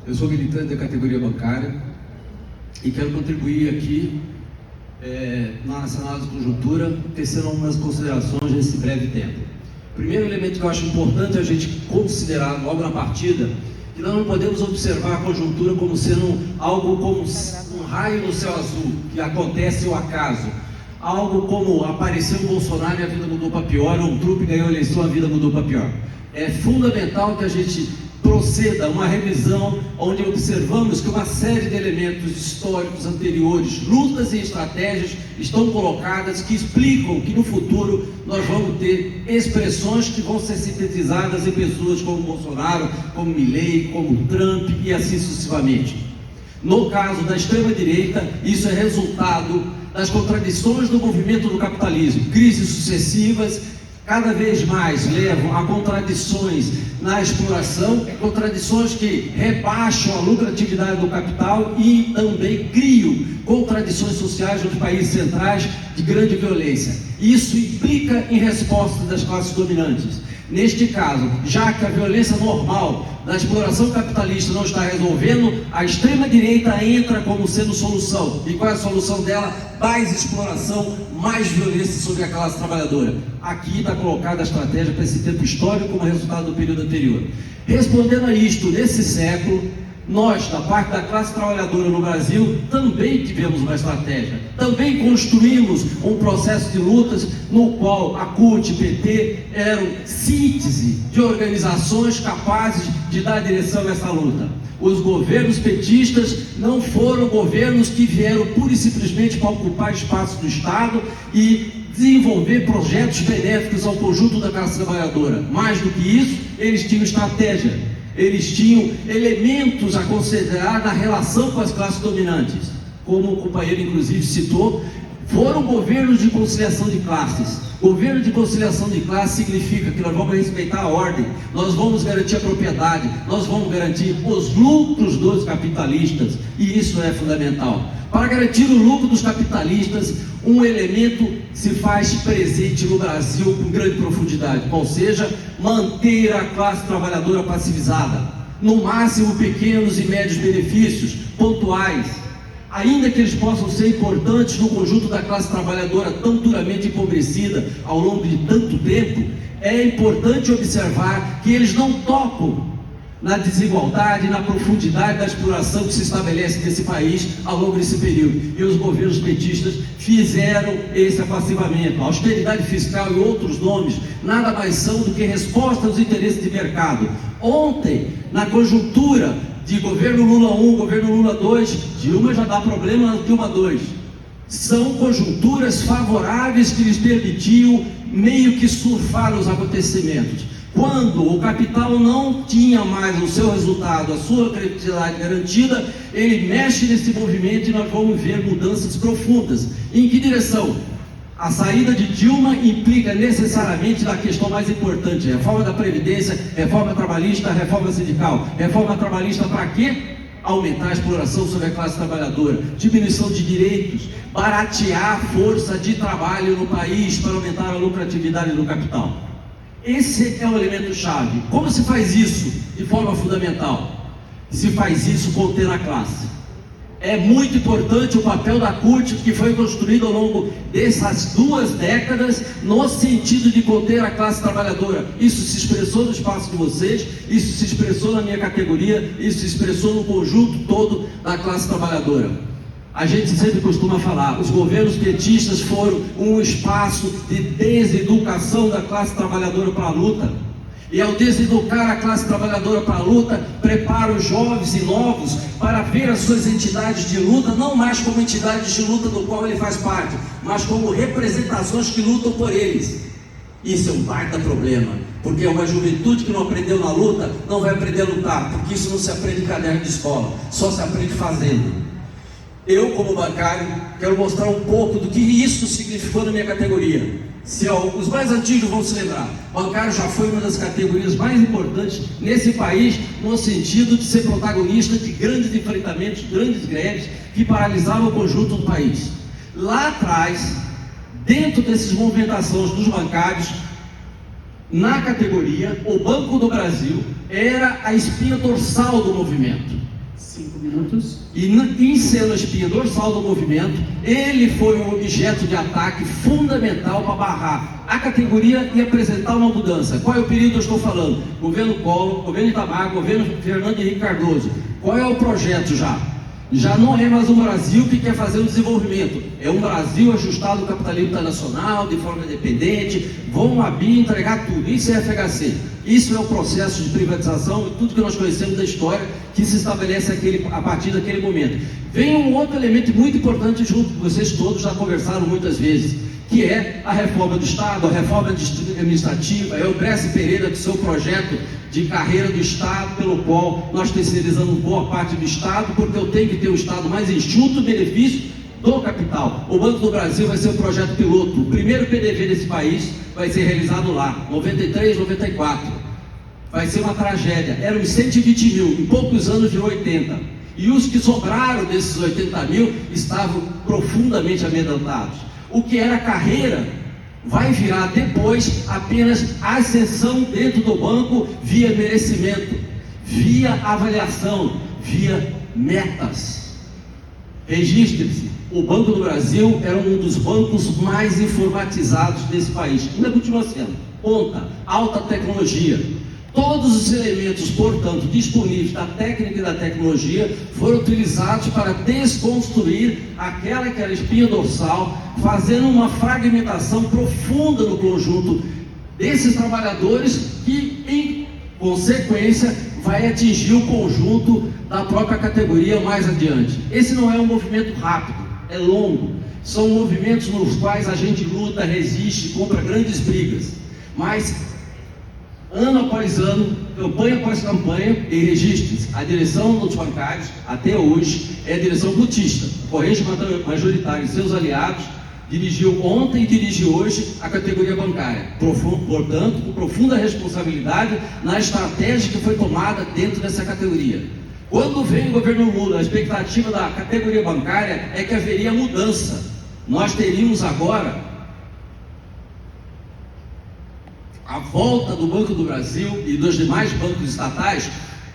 Eu sou militante da categoria bancária e quero contribuir aqui nessa análise de conjuntura, tecendo algumas considerações nesse breve tempo. O primeiro elemento que eu acho importante é a gente considerar logo na partida que nós não podemos observar a conjuntura como sendo algo como um raio no céu azul, que acontece ao acaso. Algo como apareceu o Bolsonaro e a vida mudou para pior, ou o Trump ganhou a eleição e a vida mudou para pior. É fundamental que a gente proceda a uma revisão onde observamos que uma série de elementos históricos anteriores, lutas e estratégias estão colocadas que explicam que no futuro nós vamos ter expressões que vão ser sintetizadas em pessoas como Bolsonaro, como Milei, como Trump e assim sucessivamente. No caso da extrema-direita, isso é resultado das contradições do movimento do capitalismo. Crises sucessivas cada vez mais levam a contradições na exploração, contradições que rebaixam a lucratividade do capital e também criam contradições sociais nos países centrais de grande violência. Isso implica em resposta das classes dominantes. Neste caso, já que a violência normal da exploração capitalista não está resolvendo, a extrema-direita entra como sendo solução. E qual é a solução dela? Mais exploração, mais violência sobre a classe trabalhadora. Aqui está colocada a estratégia para esse tempo histórico como resultado do período anterior. Respondendo a isto, nesse século, nós, da parte da classe trabalhadora no Brasil, também tivemos uma estratégia, também construímos um processo de lutas no qual a CUT e PT eram síntese de organizações capazes de dar direção a essa luta. Os governos petistas não foram governos que vieram pura e simplesmente para ocupar espaço do Estado e desenvolver projetos benéficos ao conjunto da classe trabalhadora. Mais do que isso, eles tinham estratégia. Eles tinham elementos a considerar na relação com as classes dominantes. Como o companheiro inclusive citou, foram governos de conciliação de classes. Governo de conciliação de classes significa que nós vamos respeitar a ordem, nós vamos garantir a propriedade, nós vamos garantir os lucros dos capitalistas, e isso é fundamental. Para garantir o lucro dos capitalistas, um elemento se faz presente no Brasil com grande profundidade, ou seja, manter a classe trabalhadora passivizada, no máximo pequenos e médios benefícios pontuais, ainda que eles possam ser importantes no conjunto da classe trabalhadora tão duramente empobrecida ao longo de tanto tempo. É importante observar que eles não tocam na desigualdade, na profundidade da exploração que se estabelece nesse país ao longo desse período. E os governos petistas fizeram esse apassivamento. A austeridade fiscal e outros nomes nada mais são do que resposta aos interesses de mercado. Ontem, na conjuntura de governo Lula 1, governo Lula 2, Dilma já dá problema na Dilma 2. São conjunturas favoráveis que lhes permitiam meio que surfar os acontecimentos. Quando o capital não tinha mais o seu resultado, a sua credibilidade garantida, ele mexe nesse movimento e nós vamos ver mudanças profundas. Em que direção? A saída de Dilma implica necessariamente na questão mais importante: reforma da Previdência, reforma trabalhista, reforma sindical. Reforma trabalhista para quê? Aumentar a exploração sobre a classe trabalhadora, diminuição de direitos, baratear a força de trabalho no país para aumentar a lucratividade do capital. Esse é o elemento chave. Como se faz isso de forma fundamental? Se faz isso contendo a classe. É muito importante o papel da CUT, que foi construído ao longo dessas 2 décadas, no sentido de conter a classe trabalhadora. Isso se expressou no espaço de vocês, isso se expressou na minha categoria, isso se expressou no conjunto todo da classe trabalhadora. A gente sempre costuma falar, os governos petistas foram um espaço de deseducação da classe trabalhadora para a luta. E ao deseducar a classe trabalhadora para a luta, prepara os jovens e novos para ver as suas entidades de luta, não mais como entidades de luta do qual ele faz parte, mas como representações que lutam por eles. Isso é um baita problema, porque uma juventude que não aprendeu na luta, não vai aprender a lutar, porque isso não se aprende em caderno de escola, só se aprende fazendo. Eu, como bancário, quero mostrar um pouco do que isso significou na minha categoria. Os mais antigos vão se lembrar, bancário já foi uma das categorias mais importantes nesse país, no sentido de ser protagonista de grandes enfrentamentos, grandes greves que paralisavam o conjunto do país. Lá atrás, dentro dessas movimentações dos bancários, na categoria, o Banco do Brasil era a espinha dorsal do movimento. 5 minutos. E em sendo a espinha dorsal do movimento, ele foi um objeto de ataque fundamental para barrar a categoria e apresentar uma mudança. Qual é o período que eu estou falando? Governo Collor, governo Itamar, governo Fernando Henrique Cardoso. Qual é o projeto já? Já não é mais um Brasil que quer fazer o desenvolvimento, é um Brasil ajustado ao capitalismo internacional, de forma independente, vão abrir e entregar tudo. Isso é FHC, isso é o processo de privatização e tudo que nós conhecemos da história que se estabelece a partir daquele momento. Vem um outro elemento muito importante junto, que vocês todos já conversaram muitas vezes, que é a reforma do Estado, a reforma administrativa, é o Bressi Pereira do seu projeto de carreira do Estado, pelo qual nós terceirizamos boa parte do Estado, porque eu tenho que ter um Estado mais enxuto, benefício do capital. O Banco do Brasil vai ser um projeto piloto, o primeiro PDV desse país vai ser realizado lá, 93, 94. Vai ser uma tragédia, eram 120 mil, em poucos anos virou 80. E os que sobraram desses 80 mil estavam profundamente amedrontados. O que era carreira vai virar depois apenas ascensão dentro do banco via merecimento, via avaliação, via metas. Registre-se, o Banco do Brasil era um dos bancos mais informatizados desse país, ainda continua sendo, ponta, alta tecnologia. Todos os elementos, portanto, disponíveis da técnica e da tecnologia foram utilizados para desconstruir aquela que era a espinha dorsal, fazendo uma fragmentação profunda no conjunto desses trabalhadores que, em consequência, vai atingir o conjunto da própria categoria mais adiante. Esse não é um movimento rápido, é longo. São movimentos nos quais a gente luta, resiste, compra grandes brigas, mas ano após ano, campanha após campanha, e registre-se, a direção dos bancários, até hoje, é a direção rutista, a corrente majoritária e seus aliados, dirigiu ontem e dirige hoje a categoria bancária, portanto, com profunda responsabilidade na estratégia que foi tomada dentro dessa categoria. Quando vem o governo Lula, a expectativa da categoria bancária é que haveria mudança. Nós teríamos agora a volta do Banco do Brasil e dos demais bancos estatais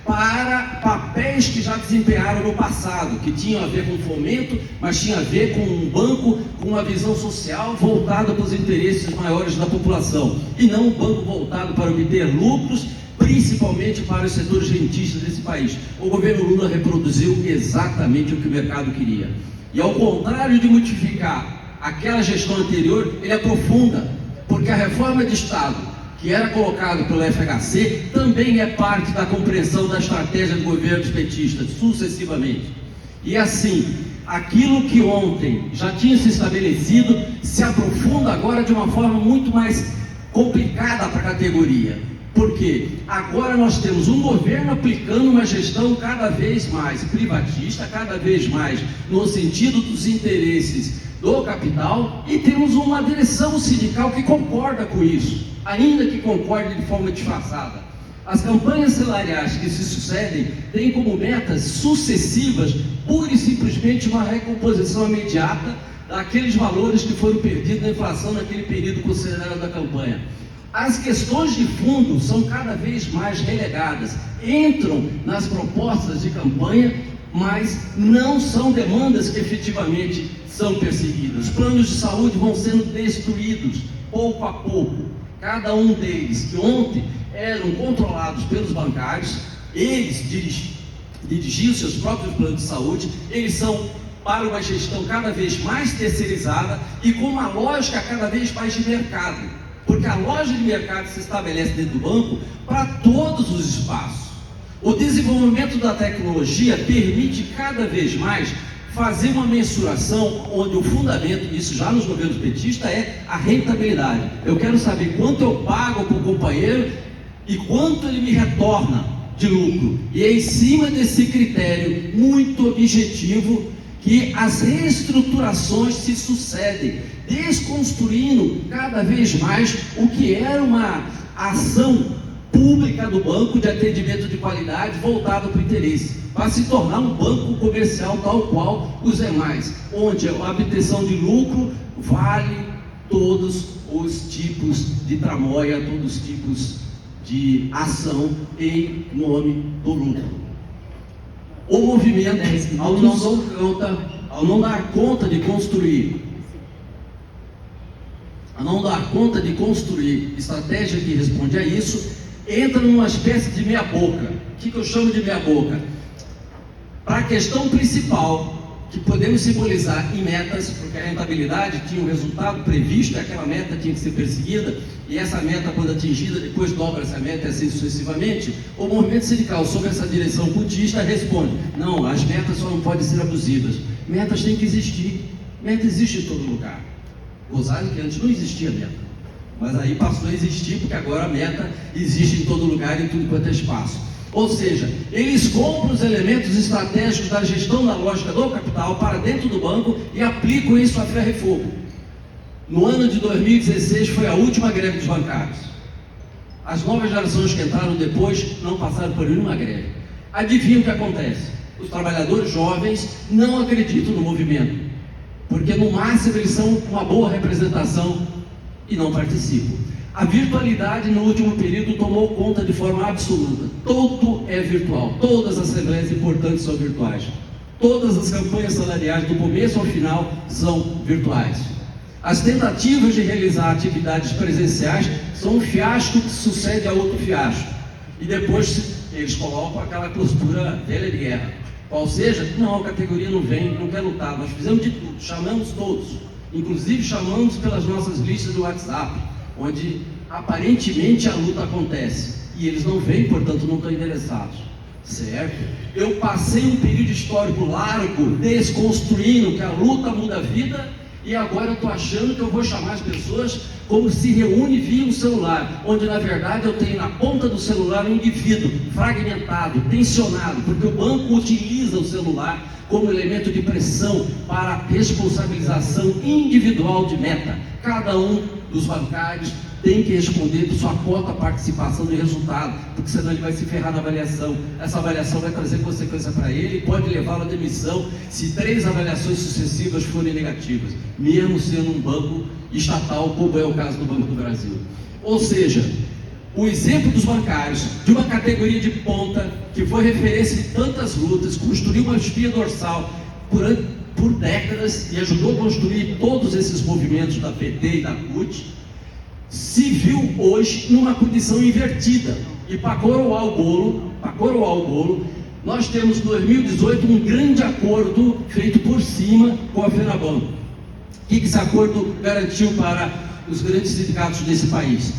para papéis que já desempenharam no passado, que tinham a ver com fomento, mas tinha a ver com um banco com uma visão social voltada para os interesses maiores da população, e não um banco voltado para obter lucros, principalmente para os setores rentistas desse país. O governo Lula reproduziu exatamente o que o mercado queria, e ao contrário de modificar aquela gestão anterior, ele aprofunda, porque a reforma de Estado que era colocado pelo FHC, também é parte da compreensão da estratégia do governo petista, sucessivamente. E assim, aquilo que ontem já tinha se estabelecido, se aprofunda agora de uma forma muito mais complicada para a categoria. Por quê? Agora nós temos um governo aplicando uma gestão cada vez mais privatista, cada vez mais no sentido dos interesses do capital, e temos uma direção sindical que concorda com isso, ainda que concorde de forma disfarçada. As campanhas salariais que se sucedem têm como metas sucessivas, pura e simplesmente uma recomposição imediata daqueles valores que foram perdidos na inflação naquele período considerado da campanha. As questões de fundo são cada vez mais relegadas, entram nas propostas de campanha, mas não são demandas que efetivamente são perseguidas. Os planos de saúde vão sendo destruídos pouco a pouco. Cada um deles, que ontem eram controlados pelos bancários, eles dirigiam seus próprios planos de saúde, eles são para uma gestão cada vez mais terceirizada e com uma lógica cada vez mais de mercado, porque a lógica de mercado se estabelece dentro do banco para todos os espaços. O desenvolvimento da tecnologia permite cada vez mais fazer uma mensuração onde o fundamento, isso já nos governos petistas, é a rentabilidade. Eu quero saber quanto eu pago para o companheiro e quanto ele me retorna de lucro. E é em cima desse critério muito objetivo que as reestruturações se sucedem, desconstruindo cada vez mais o que era uma ação pública do banco de atendimento de qualidade voltado para o interesse, para se tornar um banco comercial tal qual os demais, onde a obtenção de lucro vale todos os tipos de tramóia, todos os tipos de ação em nome do lucro. O movimento, ao não dar conta de construir, estratégia que responde a isso, entra numa espécie de meia-boca. O que eu chamo de meia-boca? Para a questão principal, que podemos simbolizar em metas, porque a rentabilidade tinha um resultado previsto, aquela meta tinha que ser perseguida, e essa meta, quando atingida, depois dobra essa meta e assim sucessivamente. O movimento sindical, sob essa direção cultista, responde: não, as metas só não podem ser abusivas. Metas têm que existir. Meta existe em todo lugar. Gozado que antes não existia meta, mas aí passou a existir, porque agora a meta existe em todo lugar, em tudo quanto é espaço. Ou seja, eles compram os elementos estratégicos da gestão da lógica do capital para dentro do banco e aplicam isso a ferro e fogo. No ano de 2016 foi a última greve dos bancários. As novas gerações que entraram depois não passaram por nenhuma greve. Adivinha o que acontece? Os trabalhadores jovens não acreditam no movimento, porque no máximo eles são uma boa representação e não participam. A virtualidade no último período tomou conta de forma absoluta. Tudo é virtual. Todas as assembleias importantes são virtuais. Todas as campanhas salariais, do começo ao final, são virtuais. As tentativas de realizar atividades presenciais são um fiasco que sucede a outro fiasco. E depois eles colocam aquela postura velha de guerra. Qual seja, não, a categoria não vem, não quer lutar. Nós fizemos de tudo, chamamos todos. Inclusive chamamos pelas nossas listas do WhatsApp, onde aparentemente a luta acontece, e eles não vêm, portanto não estão interessados, certo? Eu passei um período histórico largo desconstruindo que a luta muda a vida, e agora eu estou achando que eu vou chamar as pessoas como se reúne via um celular, onde na verdade eu tenho na ponta do celular um indivíduo fragmentado, tensionado, porque o banco utiliza o celular como elemento de pressão para a responsabilização individual de meta. Cada um dos bancários tem que responder por sua cota participação de resultado, porque senão ele vai se ferrar na avaliação. Essa avaliação vai trazer consequência para ele e pode levá-lo à demissão se 3 avaliações sucessivas forem negativas, mesmo sendo um banco estatal, como é o caso do Banco do Brasil. Ou seja, o exemplo dos bancários, de uma categoria de ponta, que foi referência de tantas lutas, construiu uma espinha dorsal por décadas e ajudou a construir todos esses movimentos da PT e da CUT, se viu hoje numa condição invertida. E para coroar o bolo, nós temos em 2018 um grande acordo feito por cima com a FENABAN. O que esse acordo garantiu para os grandes sindicatos desse país?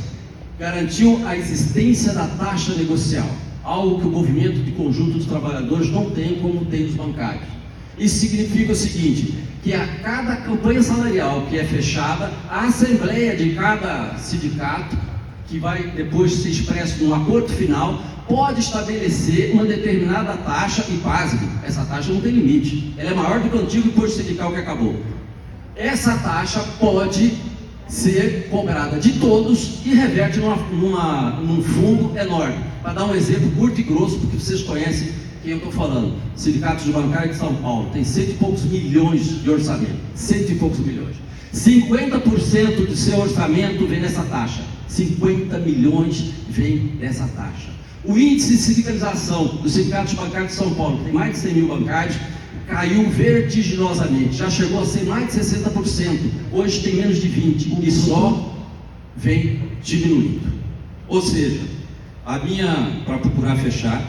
Garantiu a existência da taxa negocial, algo que o movimento de conjunto dos trabalhadores não tem, como tem os bancários. Isso significa o seguinte, que a cada campanha salarial que é fechada, a assembleia de cada sindicato, que vai depois ser expresso num acordo final, pode estabelecer uma determinada taxa, e pasme, essa taxa não tem limite, ela é maior do que o antigo imposto sindical que acabou. Essa taxa pode ser cobrada de todos e reverte num fundo enorme. Para dar um exemplo curto e grosso, porque vocês conhecem quem eu estou falando, Sindicatos de Bancário de São Paulo, tem 100 e poucos milhões de orçamento, 100 e poucos milhões. 50% do seu orçamento vem dessa taxa, 50 milhões vem dessa taxa. O índice de sindicalização dos Sindicatos Bancários de São Paulo, que tem mais de 100 mil bancários, caiu vertiginosamente, já chegou a ser mais de 60%, hoje tem menos de 20%, e só vem diminuindo. Ou seja, para procurar fechar,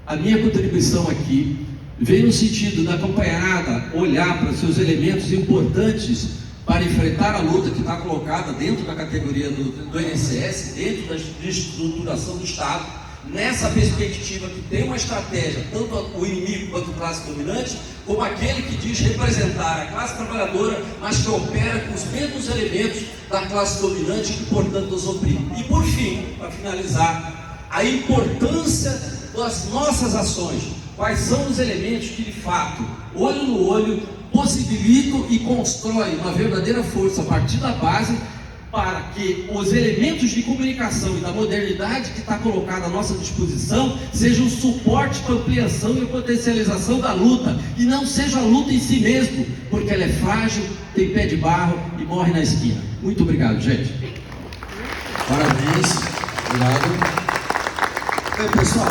a minha contribuição aqui vem no sentido da companheirada olhar para seus elementos importantes para enfrentar a luta que está colocada dentro da categoria do INSS, dentro da estruturação do Estado, nessa perspectiva que tem uma estratégia, tanto o inimigo quanto a classe dominante, como aquele que diz representar a classe trabalhadora, mas que opera com os mesmos elementos da classe dominante, que portanto os oprime. E por fim, para finalizar, a importância das nossas ações. Quais são os elementos que de fato, olho no olho, possibilitam e constroem uma verdadeira força a partir da base, para que os elementos de comunicação e da modernidade que está colocada à nossa disposição sejam um suporte para a ampliação e a potencialização da luta, e não seja a luta em si mesmo, porque ela é frágil, tem pé de barro e morre na esquina. Muito obrigado, gente. Parabéns, obrigado. Pessoal,